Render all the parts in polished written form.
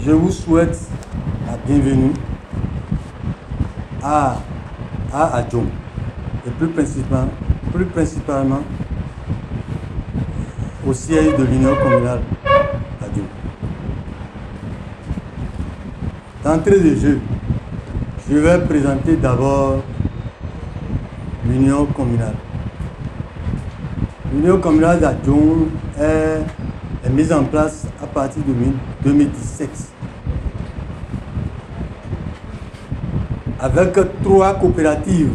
Je vous souhaite la bienvenue à Adjong et plus principalement au siège de l'Union communale Adjong. D'entrée de jeu, je vais présenter d'abord l'Union communale. L'Union communale d'Adjong est mise en place à partir de 2017 avec 3 coopératives.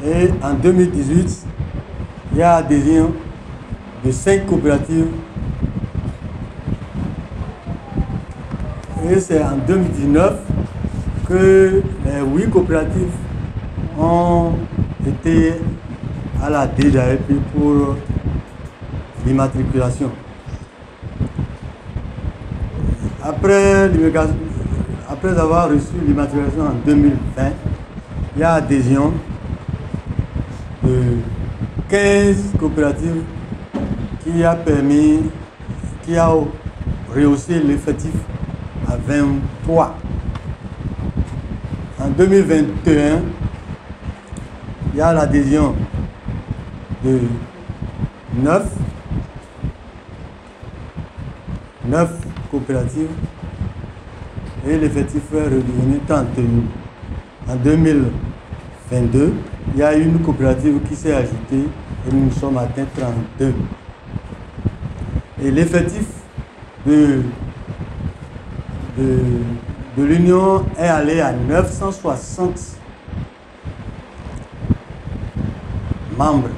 Et en 2018, il y a adhésion de 5 coopératives. Et c'est en 2019 que les 8 coopératives ont été à la DGAP pour l'immatriculation. Après avoir reçu l'immatriculation en 2020, il y a adhésion de 15 coopératives qui a rehaussé l'effectif à 23. En 2021, il y a l'adhésion de 9 coopératives et l'effectif est redevenu 31. En 2022, il y a une coopérative qui s'est ajoutée et nous sommes atteints 32. Et l'effectif de l'Union est allé à 960 membres.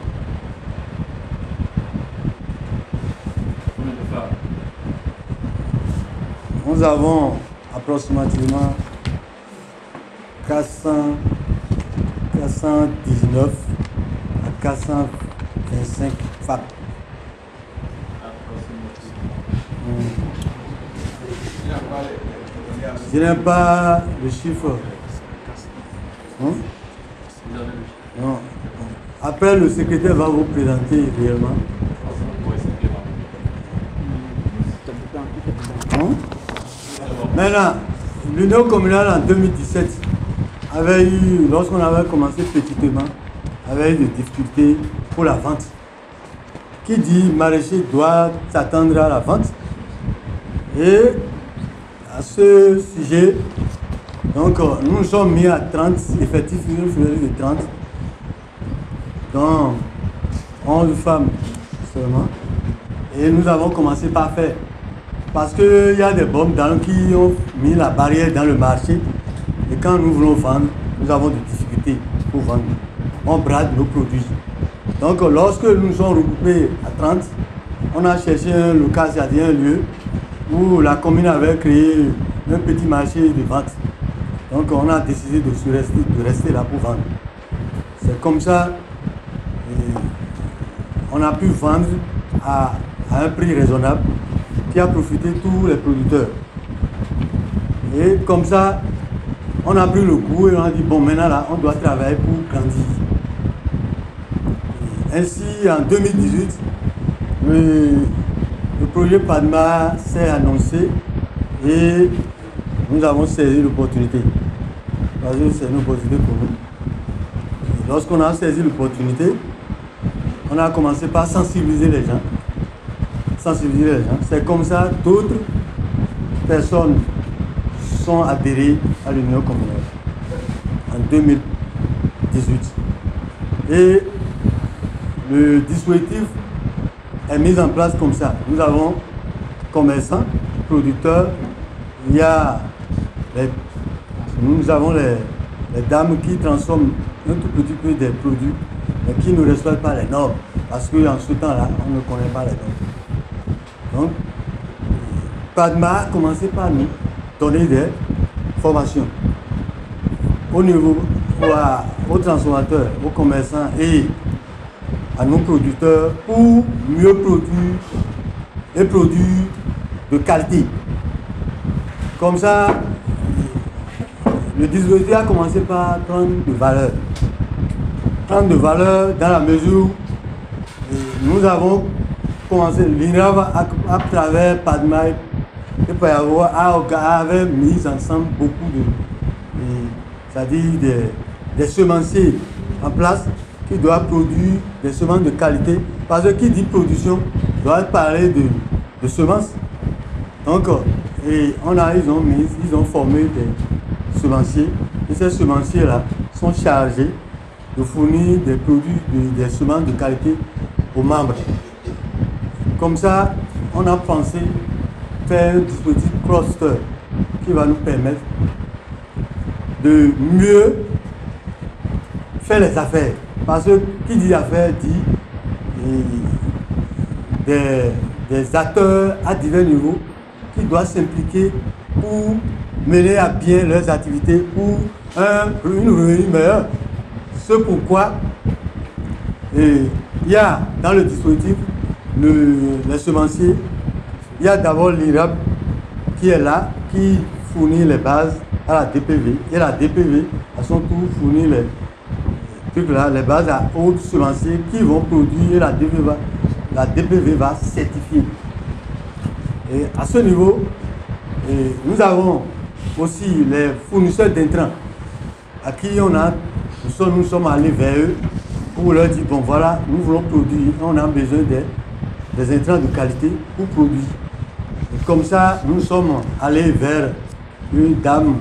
Nous avons approximativement 419 à 425 femmes. Je n'ai pas le chiffre. Non. Après, le secrétaire va vous présenter réellement. Maintenant, l'Union communale en 2017 avait eu, lorsqu'on avait commencé petitement, avait eu des difficultés pour la vente. Qui dit maraîcher doit s'attendre à la vente. Et à ce sujet, donc nous nous sommes mis à 30 effectifs, une fleurie de 30, dont 11 femmes seulement. Et nous avons commencé par faire. Parce qu'il y a des bombes qui ont mis la barrière dans le marché. Et quand nous voulons vendre, nous avons des difficultés pour vendre. On brade nos produits. Donc lorsque nous nous sommes regroupés à 30, on a cherché un local, c'est-à-dire un lieu où la commune avait créé un petit marché de vente. Donc on a décidé de rester là pour vendre. C'est comme ça on a pu vendre à un prix raisonnable qui a profité tous les producteurs. Et comme ça, on a pris le coup et on a dit bon, maintenant là, on doit travailler pour grandir. Et ainsi, en 2018, le projet Padma s'est annoncé et nous avons saisi l'opportunité. Parce que c'est une opportunité pour nous. Lorsqu'on a saisi l'opportunité, on a commencé par sensibiliser les gens. Sensibiliser les gens. C'est comme ça d'autres personnes sont adhérées à l'Union communale en 2018. Et le dispositif est mis en place comme ça. Nous avons commerçants, producteurs, nous avons les dames qui transforment un tout petit peu des produits, mais qui ne respectent pas les normes. Parce qu'en ce temps-là, on ne connaît pas les normes. Donc, Padma a commencé par nous donner des formations au niveau aux transformateurs, aux commerçants et à nos producteurs pour mieux produire des produits de qualité. Comme ça, le dispositif a commencé par prendre de valeur. Prendre de valeur dans la mesure où nous avons commencé, l'INRAV à travers Padma et avait mis ensemble beaucoup c'est-à-dire des semenciers en place qui doivent produire des semences de qualité. Parce que qui dit production doit parler de semences. Donc, ils ont formé des semenciers. Et ces semenciers-là sont chargés de fournir des produits, des semences de qualité aux membres. Comme ça, on a pensé faire un dispositif cluster qui va nous permettre de mieux faire les affaires. Parce que qui dit affaires dit des acteurs à divers niveaux qui doivent s'impliquer pour mener à bien leurs activités pour une revenu meilleure. C'est pourquoi il y a dans le dispositif les semenciers, il y a d'abord l'IRAB qui est là, qui fournit les bases à la DPV. Et la DPV, à son tour, fournit les trucs là, les bases à autres semenciers qui vont produire et la DPV va certifier. Et à ce niveau, nous avons aussi les fournisseurs d'intrants à qui nous sommes allés vers eux pour leur dire, bon voilà, nous voulons produire, on a besoin des intrants de qualité pour produire. Et comme ça, nous sommes allés vers une dame,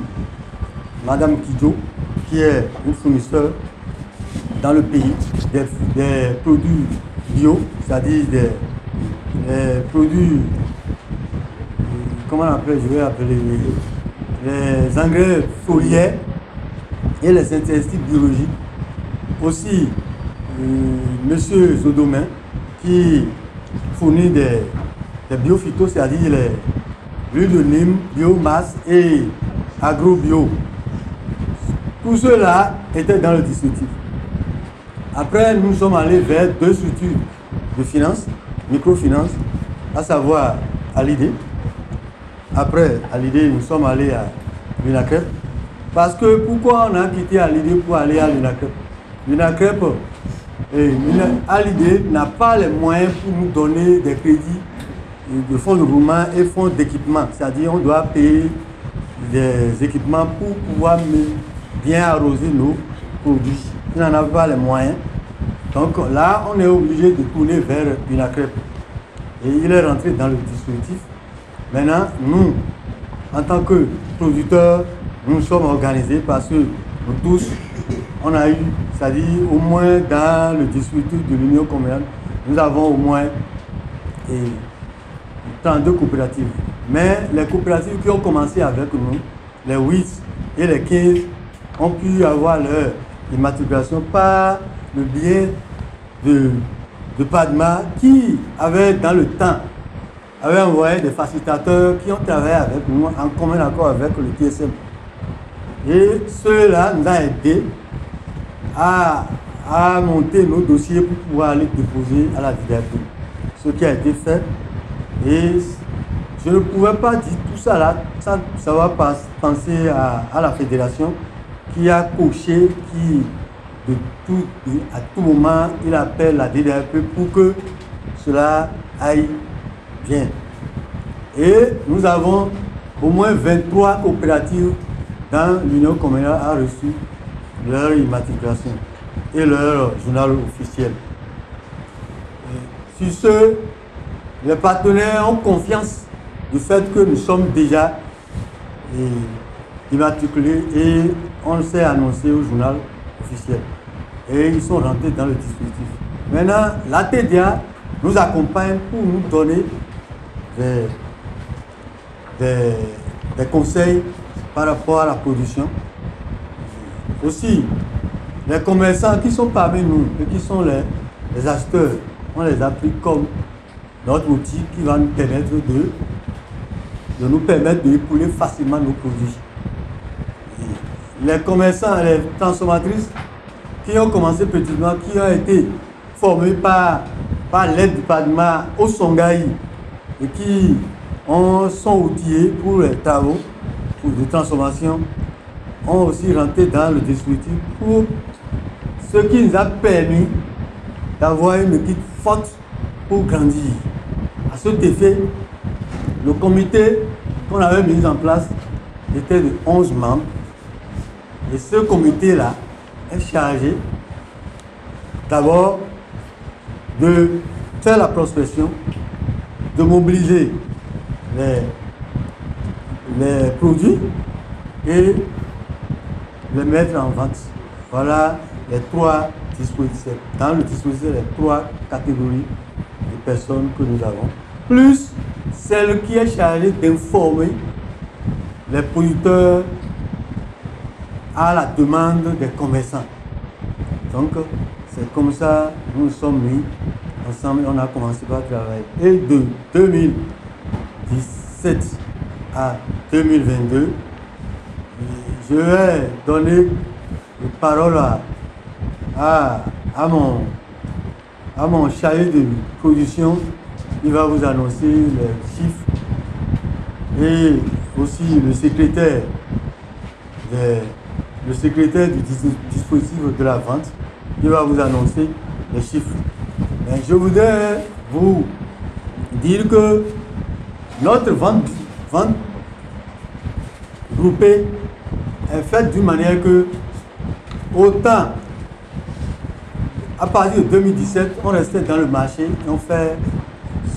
Madame Kidjo, qui est une fournisseur dans le pays des produits bio, c'est-à-dire des produits, comment on appelle, je vais appeler les engrais foliaires et les insecticides biologiques. Aussi, Monsieur Zodomain, qui fournit des biophytos, c'est-à-dire l'huile de Nîmes, biomasse et agro-bio. Tout cela était dans le dispositif. Après, nous sommes allés vers deux structures de finance, microfinance, à savoir à l'idée. Après, à l'idée, nous sommes allés à l'UNACREP. Parce que pourquoi on a quitté à l'idée pour aller à l'UNACREP? L'UNACREP, à l'idée, n'a pas les moyens pour nous donner des crédits de fonds de roulement et fonds d'équipement. C'est-à-dire on doit payer des équipements pour pouvoir bien arroser nos produits. Il n'en a pas les moyens. Donc là, on est obligé de tourner vers l'UNACREP. Et il est rentré dans le dispositif. Maintenant, nous, en tant que producteurs, nous sommes organisés parce que nous tous, on a eu, c'est-à-dire au moins dans le dispositif de l'Union communale, nous avons au moins 32 coopératives. Mais les coopératives qui ont commencé avec nous, les 8 et les 15, ont pu avoir leur immatriculation par le biais de Padma qui avait dans le temps envoyé des facilitateurs qui ont travaillé avec nous en commun accord avec le TSM. Et cela nous a aidé à monter nos dossiers pour pouvoir les déposer à la DDRP. Ce qui a été fait. Et je ne pouvais pas dire tout ça là sans savoir penser à la fédération qui a coché, à tout moment, il appelle la DDRP pour que cela aille bien. Et nous avons au moins 23 coopératives dans l'Union communale a reçu leur immatriculation et leur journal officiel. Et sur ce, les partenaires ont confiance du fait que nous sommes déjà immatriculés et on s'est annoncé au journal officiel. Et ils sont rentrés dans le dispositif. Maintenant, la TDA nous accompagne pour nous donner des conseils par rapport à la production. Aussi, les commerçants qui sont parmi nous et qui sont les acheteurs, on les a pris comme notre outil qui va nous permettre de nous permettre d'écouler facilement nos produits. Et les commerçants, les transformatrices qui ont commencé petitement, qui ont été formés par l'aide du département au Songhai et qui sont outillés pour les travaux de transformation, ont aussi rentré dans le dispositif pour ce qui nous a permis d'avoir une équipe forte pour grandir. À cet effet, le comité qu'on avait mis en place était de 11 membres et ce comité-là est chargé d'abord de faire la prospection, de mobiliser les produits et les mettre en vente. Voilà les trois dispositifs. Dans le dispositif, les trois catégories de personnes que nous avons, plus celle qui est chargée d'informer les producteurs à la demande des commerçants. Donc, c'est comme ça que nous sommes mis ensemble et on a commencé par travailler. Et de 2017 à 2022, je vais donner la parole à mon chargé de production. Il va vous annoncer les chiffres et aussi le secrétaire du dispositif de la vente. Il va vous annoncer les chiffres. Mais je voudrais vous dire que notre vente groupée est faite d'une manière que autant à partir de 2017, on restait dans le marché et on fait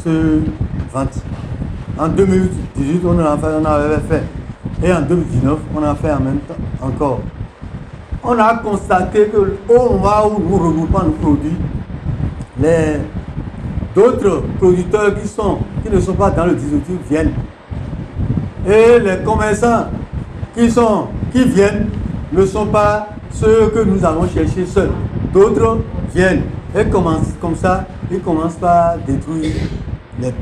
ce vente. En 2018, on avait fait. Et en 2019, on a fait en même temps encore. On a constaté qu'au moment où nous regroupons nos produits, d'autres producteurs qui ne sont pas dans le dispositif viennent. Et les commerçants qui viennent ne sont pas ceux que nous avons cherchés seuls. D'autres viennent et comme ça, ils commencent par détruire les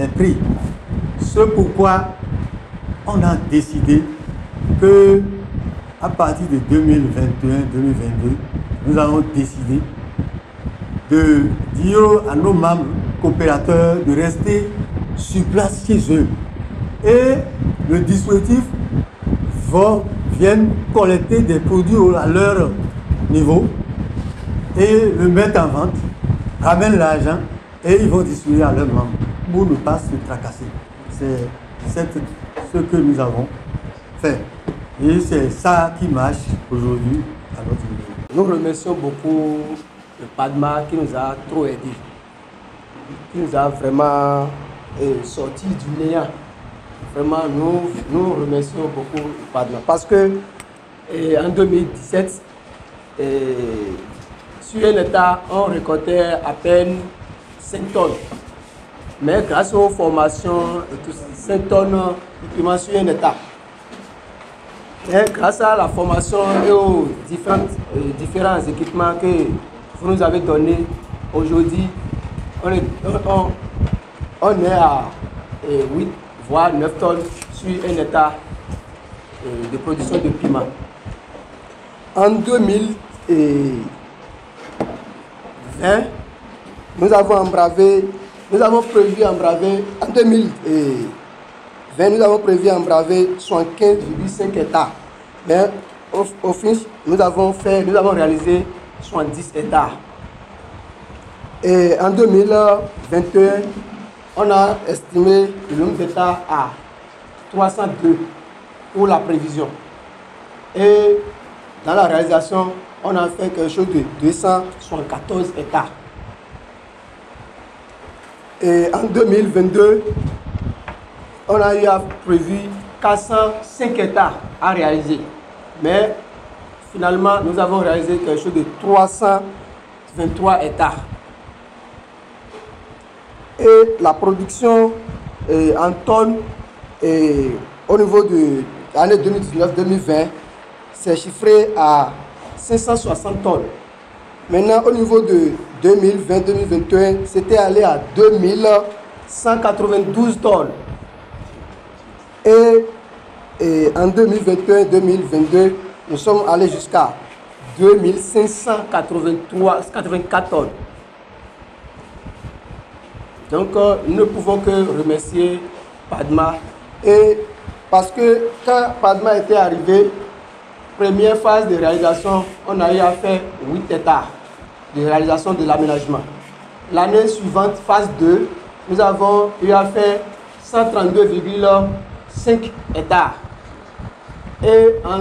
prix. C'est pourquoi on a décidé que à partir de 2021-2022, nous allons décider de dire à nos membres coopérateurs de rester sur place chez eux. Et le dispositif vient collecter des produits à leur niveau et le mettre en vente, ramène l'argent et ils vont distribuer à leurs membres pour ne pas se tracasser. C'est ce que nous avons fait. Et c'est ça qui marche aujourd'hui à notre niveau. Nous remercions beaucoup le PADMA qui nous a trop aidé, qui nous a vraiment sorti du néant. Vraiment, nous remercions beaucoup le PADMA parce que en 2017, sur un hectare, on récoltait à peine 5 tonnes. Mais grâce aux formations, 5 tonnes uniquement sur un hectare. Et grâce à la formation et aux différents équipements que vous nous avez donnés, aujourd'hui, on est à 8 voire 9 tonnes sur un hectare de production de piment. En 2020, nous avons prévu embraver, en 2020, nous avons prévu embraver 75,5 hectares. Mais au fin, nous avons réalisé 70 hectares. Et en 2021, on a estimé le nombre d'hectares à 302 pour la prévision. Et dans la réalisation, on a fait quelque chose de 274 hectares. Et en 2022, on a eu prévu 405 hectares à réaliser. Mais finalement, nous avons réalisé quelque chose de 323 hectares. Et la production en tonnes au niveau de l'année 2019-2020, c'est chiffré à 560 tonnes. Maintenant, au niveau de 2020-2021, c'était allé à 2192 tonnes. Et en 2021-2022, nous sommes allés jusqu'à 2584 tonnes. Donc, nous ne pouvons que remercier Padma. Et parce que quand Padma était arrivé, première phase de réalisation, on a eu à faire 8 hectares de réalisation de l'aménagement. L'année suivante, phase 2, nous avons eu à faire 132,5 hectares. Et en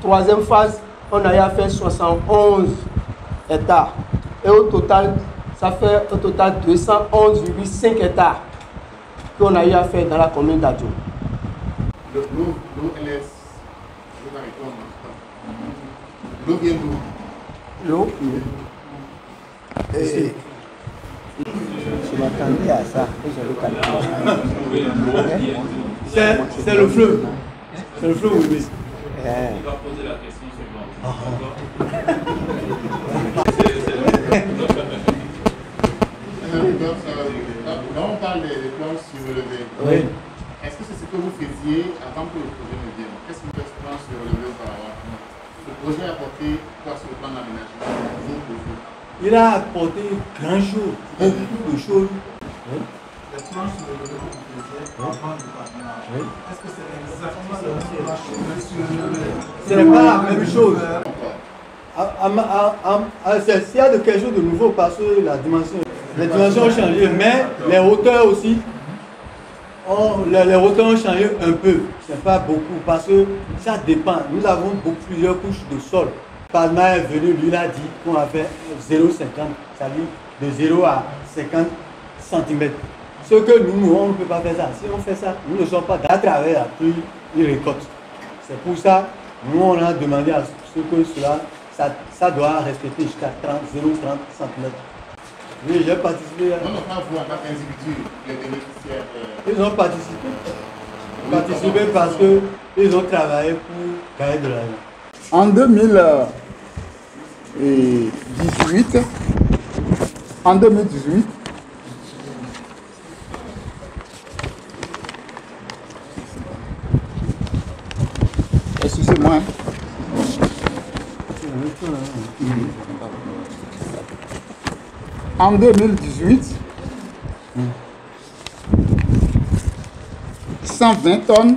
troisième phase, on a eu à faire 71 hectares. Et au total, ça fait au total 211,5 hectares qu'on a eu à faire dans la commune d'Adjo. L'eau vient d'où? L'eau. Je m'attendais à ça. C'est le fleuve. C'est le fleuve, oui. Il va poser la question suivante. Quand on parle des plans surélevés, Oui. est-ce que c'est ce que vous faisiez avant que le projet ne vienne? Qu'est-ce que vous faites plan surélevé auparavant? Le projet a apporté quoi sur le plan d'aménagement? Il a apporté grand chose, beaucoup de choses. Oui. Les plans surélevés que vous faisiez avant du partenariat, Oui. est-ce que c'est exactement la même chose? Ce n'est pas la même chose. S'il y a de quelque chose de nouveau parce que les dimensions ont changé, mais les hauteurs aussi, les hauteurs ont changé un peu. Ce n'est pas beaucoup parce que ça dépend. Nous avons plusieurs couches de sol. Padma est venu, lui il a dit qu'on va faire 0,50, c'est-à-dire de 0 à 50 cm. Ce que nous, on ne peut pas faire ça. Si on fait ça, nous ne sommes pas à travers la pluie, il récolte. C'est pour ça, nous on a demandé à ce que cela, ça doit respecter jusqu'à 0,30 cm. Oui, j'ai participé. Non, non, pas vous en tant qu'individu, les bénéficiaires. Ils ont participé. Parce qu'ils ont travaillé pour gagner de l'argent. En 2018, excusez-moi. En 2018, 120 tonnes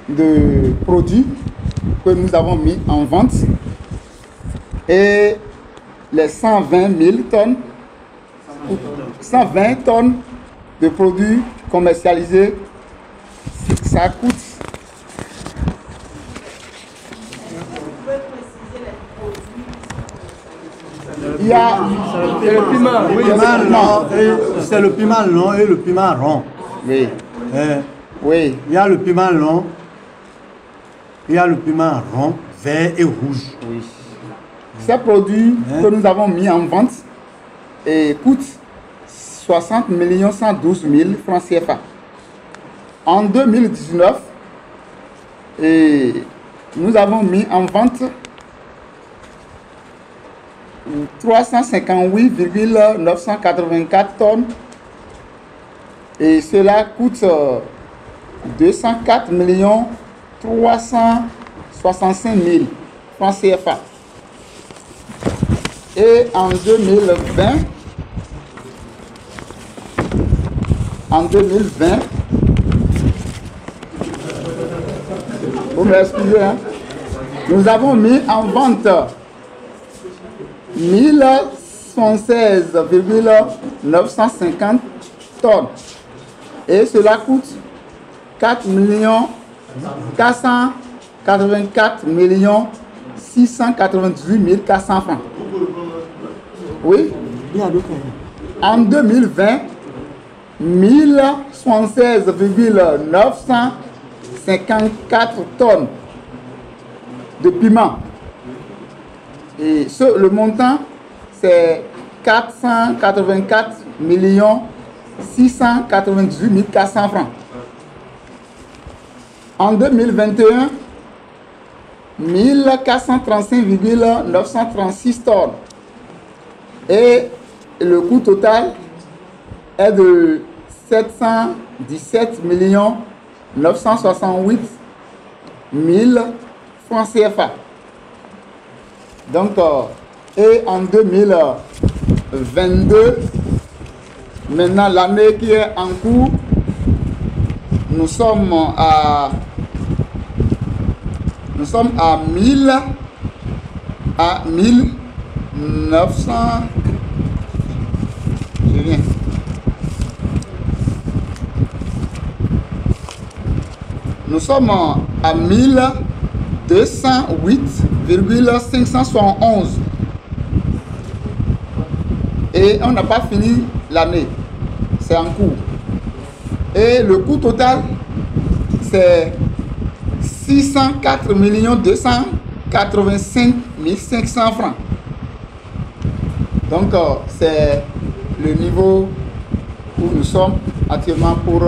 de produits que nous avons mis en vente et les 120 tonnes de produits commercialisés, ça coûte. Il y a le piment. Oui, c'est le piment long et le piment rond. Oui. Oui. Il y a le piment long, il y a le piment rond, vert et rouge. Oui. Ces produits que nous avons mis en vente coûtent 60 112 000 francs CFA. En 2019, nous avons mis en vente 358,984 tonnes et cela coûte 204 365 000 francs CFA. Et en 2020, vous m'excusez, hein, nous avons mis en vente 1116,950 tonnes. Et cela coûte 4 484 698 400 francs. Oui. En 2020, 1076,954 tonnes de piment. Et le montant, c'est 484 698 400 francs. En 2021, 1435,936 tonnes. Et le coût total est de 717 968 000 francs CFA. Donc, et en 2022, maintenant l'année qui est en cours, nous sommes à 1900. Je viens. Nous sommes à 1208,571. Et on n'a pas fini l'année. C'est en cours. Et le coût total, c'est 604 285 500 francs. Donc, c'est le niveau où nous sommes actuellement pour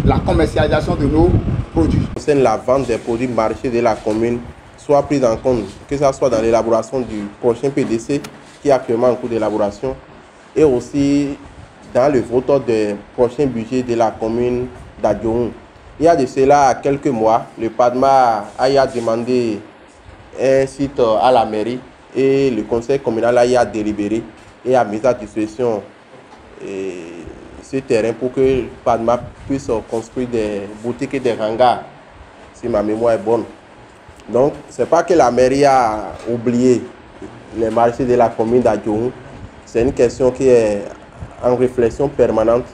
la commercialisation de nos produits. La vente des produits marchés de la commune soit prise en compte, que ce soit dans l'élaboration du prochain PDC qui est actuellement en cours d'élaboration et aussi dans le vote des prochains budgets de la commune d'Adjoun. Il y a de cela quelques mois, le PADMA a demandé un site à la mairie et le conseil communal a délibéré et a mis à disposition ce terrain pour que le PADMA puisse construire des boutiques et des hangars, si ma mémoire est bonne. Donc, ce n'est pas que la mairie a oublié les marchés de la commune d'Adjoun, c'est une question qui est en réflexion permanente,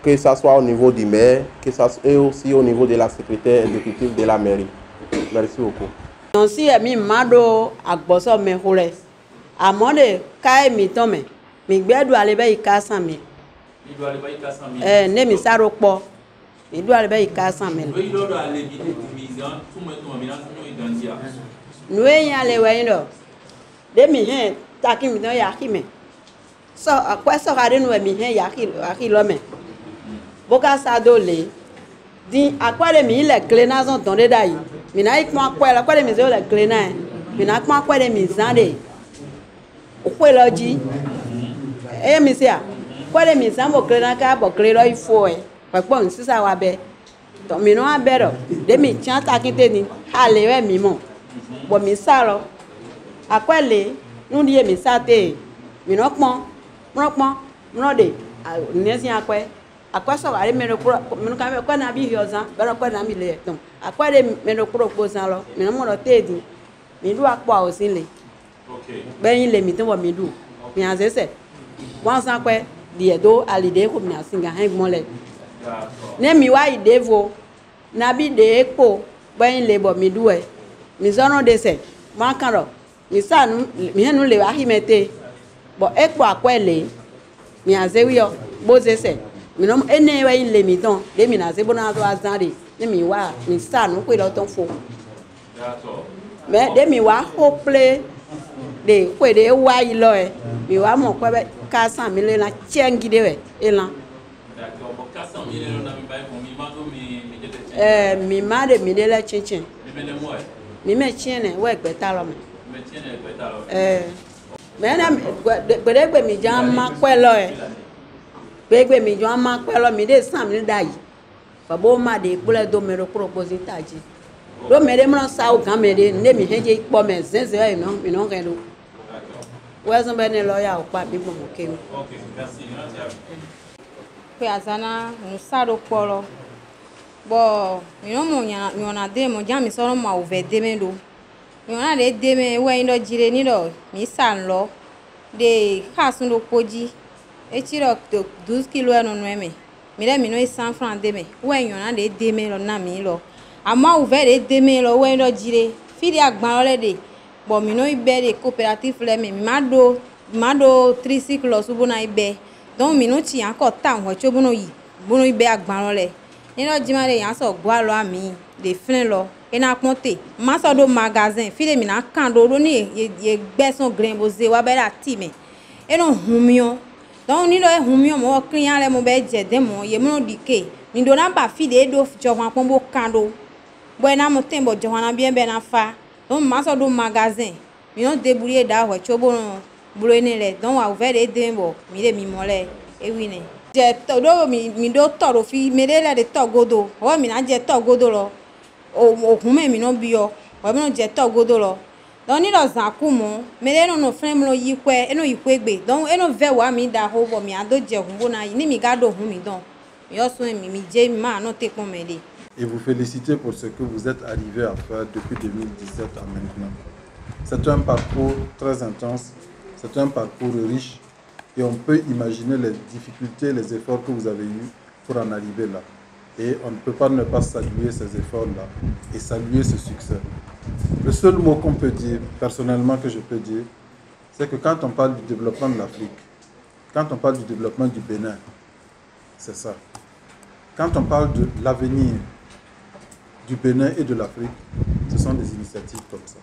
que ce soit au niveau du maire, que ça et aussi au niveau de la secrétaire exécutive de la mairie. Merci beaucoup. Si mi mado agboso me hole amode kai mi tome mi gbedu alebe ikasa mi mi do alebe ikasa mi ne mi saro po mi do alebe ikasa mi we do alebe mi zan tumo mi na tumo idandia nwe yan le we ndo de mi hen taki mi don ya ki me so akwa so ka de nu mi hen ya ki lo me boka sa do le di akwa de mi le clé na zon ton de dai mina ik mo akwa la kwa de mi zo le clé na mina akwa kwa de mi zan de o kwe lo ji e mi se a kwa de mi zan bo clé na ka bo clé lo ifo e pa po nsisa wa be to mi no abero de mi chan ta kite ni ale we mi mo bo mi sa lo akwa le nu di mi sa te mi no pon mo de nesi akwa akwa so ari me no pro me no ka me kwa na bi hioza be no kwa na mi le ton akwa de me no pro po san lo me no mo no tedi mi du akwa o sin le okay be yin le mi ton wo mi du mi an sese wan san kwa di edo alide ko mi asinga hen mo le ne mi wa ide vo na bi de epo be yin le bo mi du e mi so no de se ma kan ro mi sa nu mi henu le wa himete bo epo akwa le mi an se wi o bo sese mi no ene wa ile mi ton de mi na se bona to azan de mi wa mi sa no pe lo ton fo me de mi wa ho ple de pe de wa ilo e mi wa mo pe ka san mi le na chengi de we elan d'accord bo ka san mi le na mi ba ko mi ma do mi de mi ma de mi de la chinchin mi me le mo e mi me chine we gbe ta lo me tiene el pétalo me na gbe mi jan ma pe lo e gbegbe mi jo ma pe lo mi de san mi da yi babo ma de pole do me ro propose taji do me de mo sa o kan me de ne mi heje po me zenze e no mi no kan do we so be ne lawyer o pa bi mo ke ok merci pe azana no sa do polo bo mi no mo nyona de mo jan mi so ma o ve de me do nyona de me we ndo jire ni do mi san lo de kasun do poji Et tu as 12 kilos à nous aimer. Mais là, 100 francs de me. Ouais, il y en a des démés, on a mis là. À moi, ouvert des démés, là, ouais, on dirait. Fille à gbanler des. Bon, mino ibe des coopératives, là, mais mado tricycle, là, sous bon ibe. Donc, mino ti encore tant, ouais, tu bono ibe à gbanler. Et là, dis-moi, il y a un bois là, mi, des flins là. Et n'a compté. Massa do magasin, fille de mina, kando, doni, y besson grain, bosé, ou abela time. Et non, humion. Donc, ni le humion, mon client, les mauvais jets, mon, y mon diké. Ni donnant pas fille de do, jovan pombo kando. Buena mon tembo, jovan bien ben afa. Donc, massa do magasin. Mi non débrouillé d'avoir, chobo, boulonné. Donc, a ouvert les dembo, mi de mi mollet. Et oui, ne. J'ai todo, mi do toro, fi, me de la de togodo. Oh, mi na jet togodo lo. O hume mi no bio o mi no je to godo lo don ni lo zan ku mo me le no frame lo yikwe e no yikwe gbe don e no ve wa mi da ho bo mi ado je hunbo na ni mi ga do hun mi don mi yo so mi je mi ma no te pon me de. Et vous féliciter pour ce que vous êtes arrivé à faire depuis 2017 à maintenant. C'est un parcours très intense, c'est un parcours riche et on peut imaginer les difficultés, les efforts que vous avez eus pour en arriver là. Et on ne peut pas ne pas saluer ces efforts-là et saluer ce succès. Le seul mot qu'on peut dire, personnellement que je peux dire, c'est que quand on parle du développement de l'Afrique, quand on parle du développement du Bénin, c'est ça. Quand on parle de l'avenir du Bénin et de l'Afrique, ce sont des initiatives comme ça.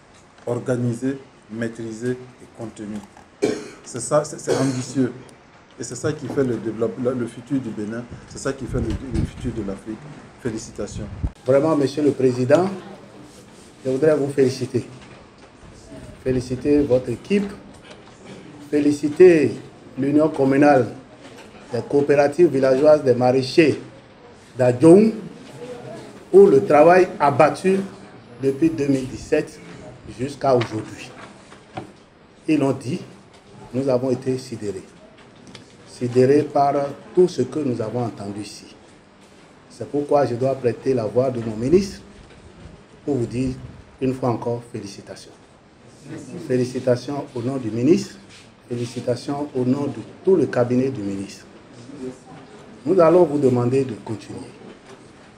Organisées, maîtrisées et contenues. C'est ça, c'est ambitieux. Et c'est ça qui fait le futur du Bénin, c'est ça qui fait le futur de l'Afrique. Félicitations. Vraiment, Monsieur le Président, je voudrais vous féliciter. Féliciter votre équipe, féliciter l'Union communale des coopératives villageoises des maraîchers d'Adjoum pour le travail abattu depuis 2017 jusqu'à aujourd'hui. Ils l'ont dit, nous avons été sidérés. Sidérés par tout ce que nous avons entendu ici. C'est pourquoi je dois prêter la voix de mon ministre pour vous dire une fois encore félicitations. Félicitations au nom du ministre, félicitations au nom de tout le cabinet du ministre. Nous allons vous demander de continuer.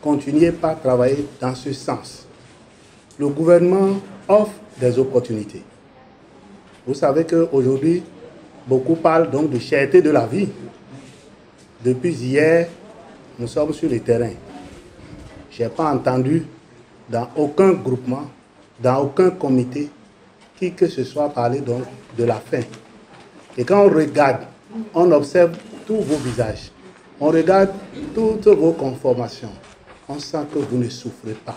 Continuez par travailler dans ce sens. Le gouvernement offre des opportunités. Vous savez qu'aujourd'hui, beaucoup parlent donc de cherté de la vie. Depuis hier, nous sommes sur le terrain. Je n'ai pas entendu dans aucun groupement, dans aucun comité, qui que ce soit parler donc de la faim. Et quand on regarde, on observe tous vos visages, on regarde toutes vos conformations, on sent que vous ne souffrez pas.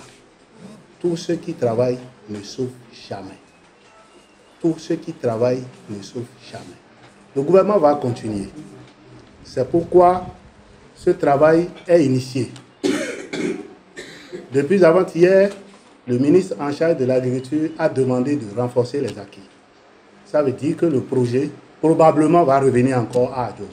Tous ceux qui travaillent ne souffrent jamais. Tous ceux qui travaillent ne souffrent jamais. Le gouvernement va continuer. C'est pourquoi ce travail est initié. Depuis avant-hier, le ministre en charge de l'agriculture a demandé de renforcer les acquis. Ça veut dire que le projet probablement va revenir encore à Adjoum.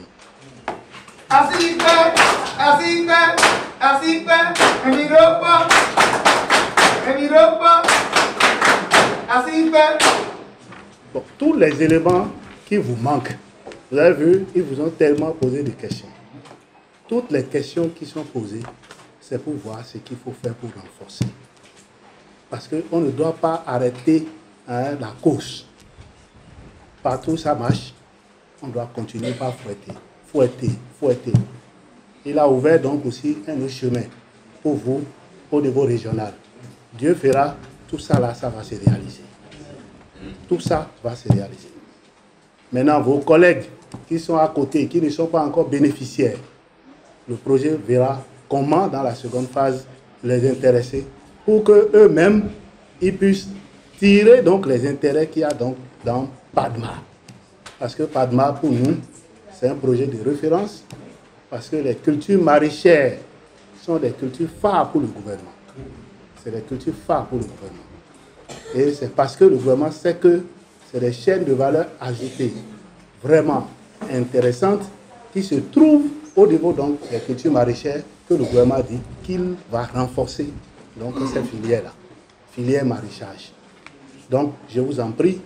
Bon, tous les éléments qui vous manquent, vous avez vu, ils vous ont tellement posé des questions. Toutes les questions qui sont posées, c'est pour voir ce qu'il faut faire pour renforcer. Parce qu'on ne doit pas arrêter la course. Partout ça marche, on doit continuer par fouetter. Il a ouvert donc aussi un autre chemin pour vous au niveau régional. Dieu fera, tout ça là, ça va se réaliser. Tout ça va se réaliser. Maintenant, vos collègues qui sont à côté, qui ne sont pas encore bénéficiaires, le projet verra comment, dans la seconde phase, les intéresser pour qu'eux-mêmes, ils puissent tirer donc les intérêts qu'il y a donc dans PADMA. Parce que PADMA, pour nous, c'est un projet de référence, parce que les cultures maraîchères sont des cultures phares pour le gouvernement. C'est des cultures phares pour le gouvernement. Et c'est parce que le gouvernement sait que c'est des chaînes de valeur ajoutées vraiment intéressantes qui se trouvent au niveau donc des cultures maraîchères que le gouvernement dit qu'il va renforcer donc cette filière-là, filière maraîchage. Donc, je vous en prie,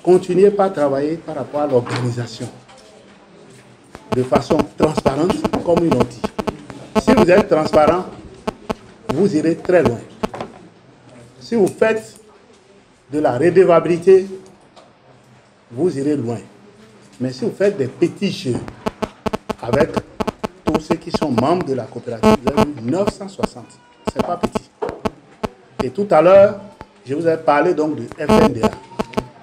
continuez par travailler par rapport à l'organisation. de façon transparente, comme ils l'ont dit. Si vous êtes transparent, vous irez très loin. Si vous faites de la redevabilité, vous irez loin. Mais si vous faites des petits jeux avec tous ceux qui sont membres de la coopérative, vous avez eu 960. Ce n'est pas petit. Et tout à l'heure, je vous ai parlé donc du FNDA.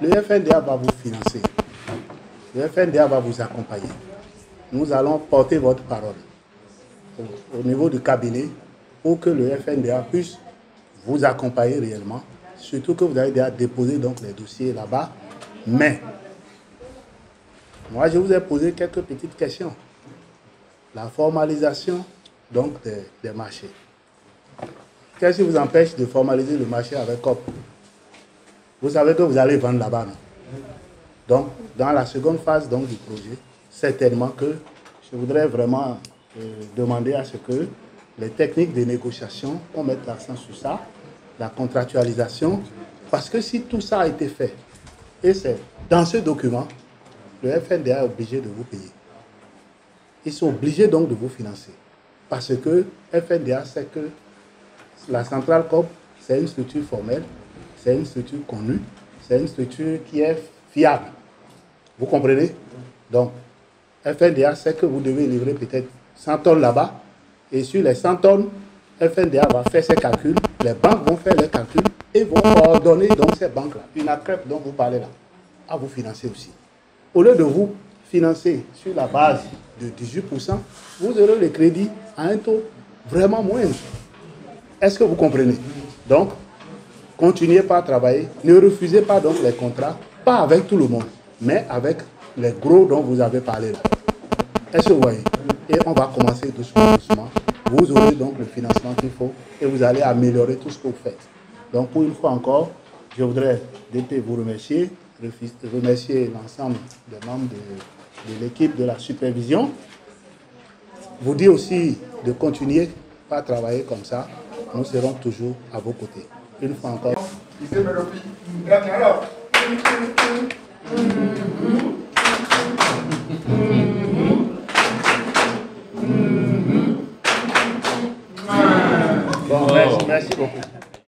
Le FNDA va vous financer. Le FNDA va vous accompagner. Nous allons porter votre parole au niveau du cabinet pour que le FNDA puisse vous accompagner réellement. Surtout que vous avez déjà déposé donc les dossiers là-bas. Mais, moi je vous ai posé quelques petites questions. La formalisation donc des marchés. Qu'est-ce qui vous empêche de formaliser le marché avec COP? Vous savez que vous allez vendre là-bas, non? Donc, dans la seconde phase donc, du projet, certainement que je voudrais vraiment demander à ce que les techniques de négociation, on mette l'accent sur ça, la contractualisation, parce que si tout ça a été fait, et c'est dans ce document, le FNDA est obligé de vous payer. Ils sont obligés donc de vous financer. Parce que FNDA sait que la centrale COP, c'est une structure formelle, c'est une structure connue, c'est une structure qui est fiable. Vous comprenez? Donc, FNDA sait que vous devez livrer peut-être 100 tonnes là-bas, et sur les 100 tonnes, FNDA va faire ses calculs, les banques vont faire leurs calculs, et vont coordonner donc ces banques-là, une ACREP dont vous parlez là, à vous financer aussi. Au lieu de vous financer sur la base de 18%, vous aurez le crédit à un taux vraiment moindre. Est-ce que vous comprenez? Donc, continuez par travailler, ne refusez pas donc les contrats, pas avec tout le monde, mais avec les gros dont vous avez parlé là. Est-ce que vous voyez? Et on va commencer doucement, doucement. Vous aurez donc le financement qu'il faut et vous allez améliorer tout ce que vous faites. Donc, pour une fois encore, je voudrais vous remercier, remercier l'ensemble des membres de l'équipe de la supervision. Vous dire aussi de continuer à travailler comme ça. Nous serons toujours à vos côtés. Une fois encore.